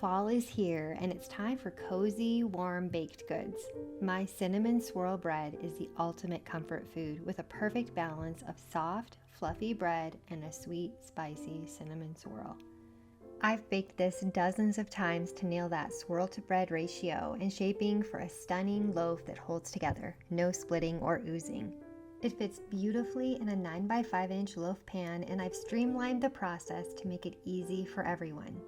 Fall is here and it's time for cozy, warm baked goods. My cinnamon swirl bread is the ultimate comfort food with a perfect balance of soft, fluffy bread and a sweet, spicy cinnamon swirl. I've baked this dozens of times to nail that swirl to bread ratio and shaping for a stunning loaf that holds together, no splitting or oozing. It fits beautifully in a 9 by 5 inch loaf pan, and I've streamlined the process to make it easy for everyone.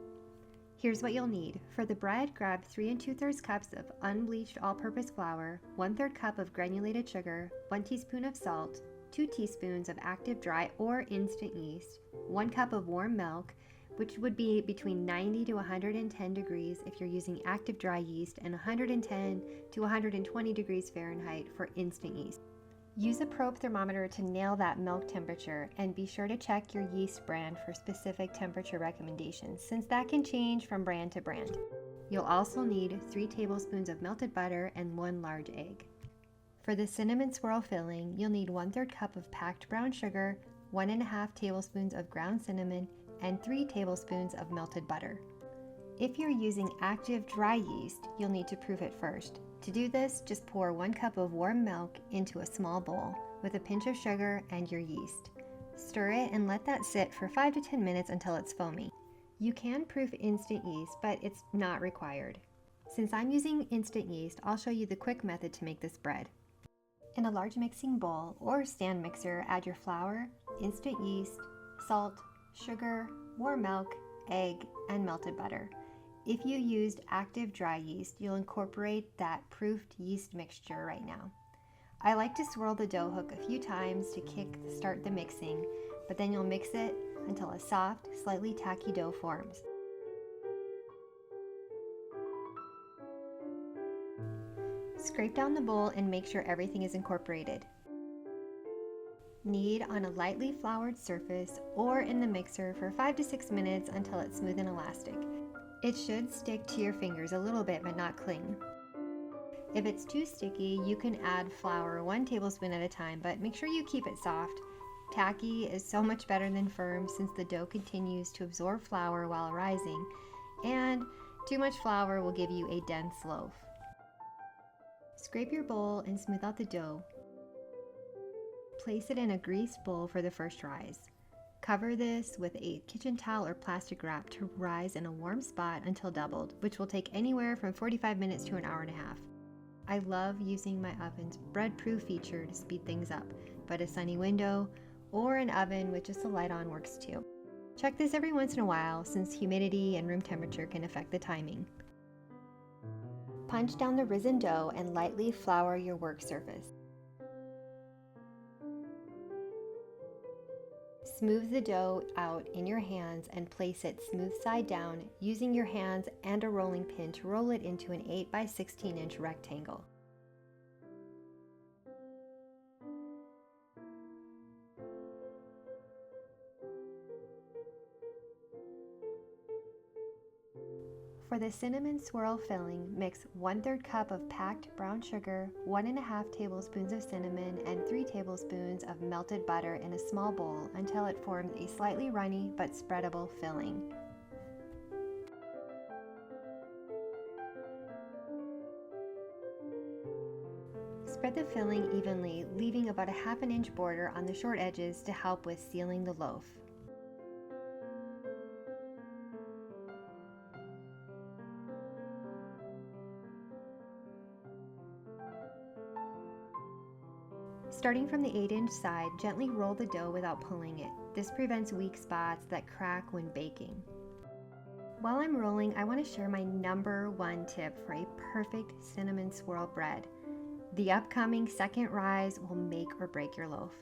Here's what you'll need. For the bread, grab 3 2/3 cups of unbleached all-purpose flour, 1/3 cup of granulated sugar, 1 teaspoon of salt, 2 teaspoons of active dry or instant yeast, 1 cup of warm milk, which would be between 90 to 110 degrees if you're using active dry yeast, and 110 to 120 degrees Fahrenheit for instant yeast. Use a probe thermometer to nail that milk temperature, and be sure to check your yeast brand for specific temperature recommendations, since that can change from brand to brand. You'll also need 3 tablespoons of melted butter and 1 large egg. For the cinnamon swirl filling, you'll need 1/3 cup of packed brown sugar, 1.5 tablespoons of ground cinnamon, and 3 tablespoons of melted butter. If you're using active dry yeast, you'll need to proof it first. To do this, just pour 1 cup of warm milk into a small bowl with a pinch of sugar and your yeast. Stir it and let that sit for 5 to 10 minutes until it's foamy. You can proof instant yeast, but it's not required. Since I'm using instant yeast, I'll show you the quick method to make this bread. In a large mixing bowl or stand mixer, add your flour, instant yeast, salt, sugar, warm milk, egg, and melted butter. If you used active dry yeast, you'll incorporate that proofed yeast mixture right now. I like to swirl the dough hook a few times to start the mixing, but then you'll mix it until a soft, slightly tacky dough forms. Scrape down the bowl and make sure everything is incorporated. Knead on a lightly floured surface or in the mixer for 5 to 6 minutes until it's smooth and elastic. It should stick to your fingers a little bit but not cling. If it's too sticky, you can add flour 1 tablespoon at a time, but make sure you keep it soft. Tacky is so much better than firm since the dough continues to absorb flour while rising, and too much flour will give you a dense loaf. Scrape your bowl and smooth out the dough. Place it in a greased bowl for the first rise. Cover this with a kitchen towel or plastic wrap to rise in a warm spot until doubled, which will take anywhere from 45 minutes to an hour and a half. I love using my oven's bread-proof feature to speed things up, but a sunny window or an oven with just the light on works too. Check this every once in a while since humidity and room temperature can affect the timing. Punch down the risen dough and lightly flour your work surface. Smooth the dough out in your hands and place it smooth side down, using your hands and a rolling pin to roll it into an 8 by 16 inch rectangle. For the cinnamon swirl filling, mix 1/3 cup of packed brown sugar, 1.5 tablespoons of cinnamon, and 3 tablespoons of melted butter in a small bowl until it forms a slightly runny but spreadable filling. Spread the filling evenly, leaving about a 1/2 inch border on the short edges to help with sealing the loaf. Starting from the 8-inch side, gently roll the dough without pulling it. This prevents weak spots that crack when baking. While I'm rolling, I want to share my #1 tip for a perfect cinnamon swirl bread. The upcoming second rise will make or break your loaf.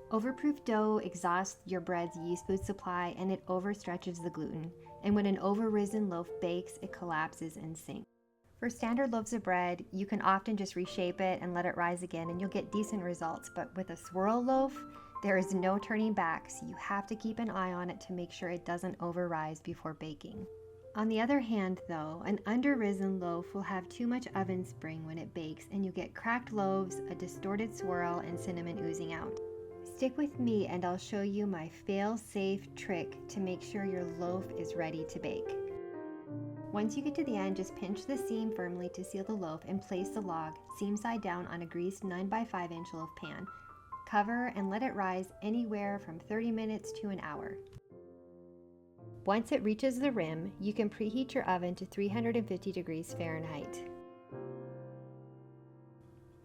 Overproof dough exhausts your bread's yeast food supply, and it overstretches the gluten. And when an over-risen loaf bakes, it collapses and sinks. For standard loaves of bread, you can often just reshape it and let it rise again and you'll get decent results, but with a swirl loaf, there is no turning back, so you have to keep an eye on it to make sure it doesn't over-rise before baking. On the other hand though, an under-risen loaf will have too much oven spring when it bakes and you get cracked loaves, a distorted swirl, and cinnamon oozing out. Stick with me and I'll show you my fail-safe trick to make sure your loaf is ready to bake. Once you get to the end, just pinch the seam firmly to seal the loaf and place the log seam side down on a greased 9x5-inch loaf pan. Cover and let it rise anywhere from 30 minutes to an hour. Once it reaches the rim, you can preheat your oven to 350 degrees Fahrenheit.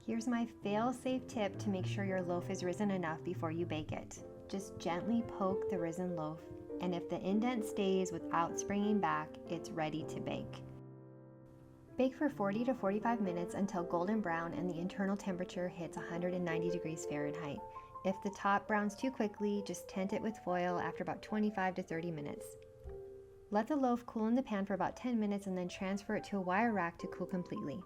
Here's my fail-safe tip to make sure your loaf is risen enough before you bake it. Just gently poke the risen loaf, and if the indent stays without springing back, it's ready to bake. Bake for 40 to 45 minutes until golden brown and the internal temperature hits 190 degrees Fahrenheit. If the top browns too quickly, just tent it with foil after about 25 to 30 minutes. Let the loaf cool in the pan for about 10 minutes and then transfer it to a wire rack to cool completely.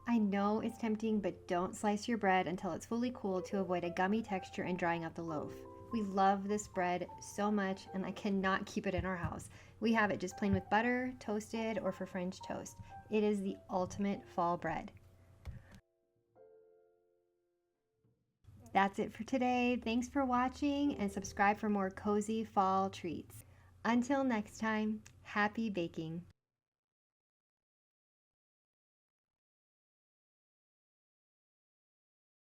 I know it's tempting, but don't slice your bread until it's fully cooled to avoid a gummy texture and drying out the loaf. We love this bread so much, and I cannot keep it in our house. We have it just plain with butter, toasted, or for French toast. It is the ultimate fall bread. That's it for today. Thanks for watching, and subscribe for more cozy fall treats. Until next time, happy baking.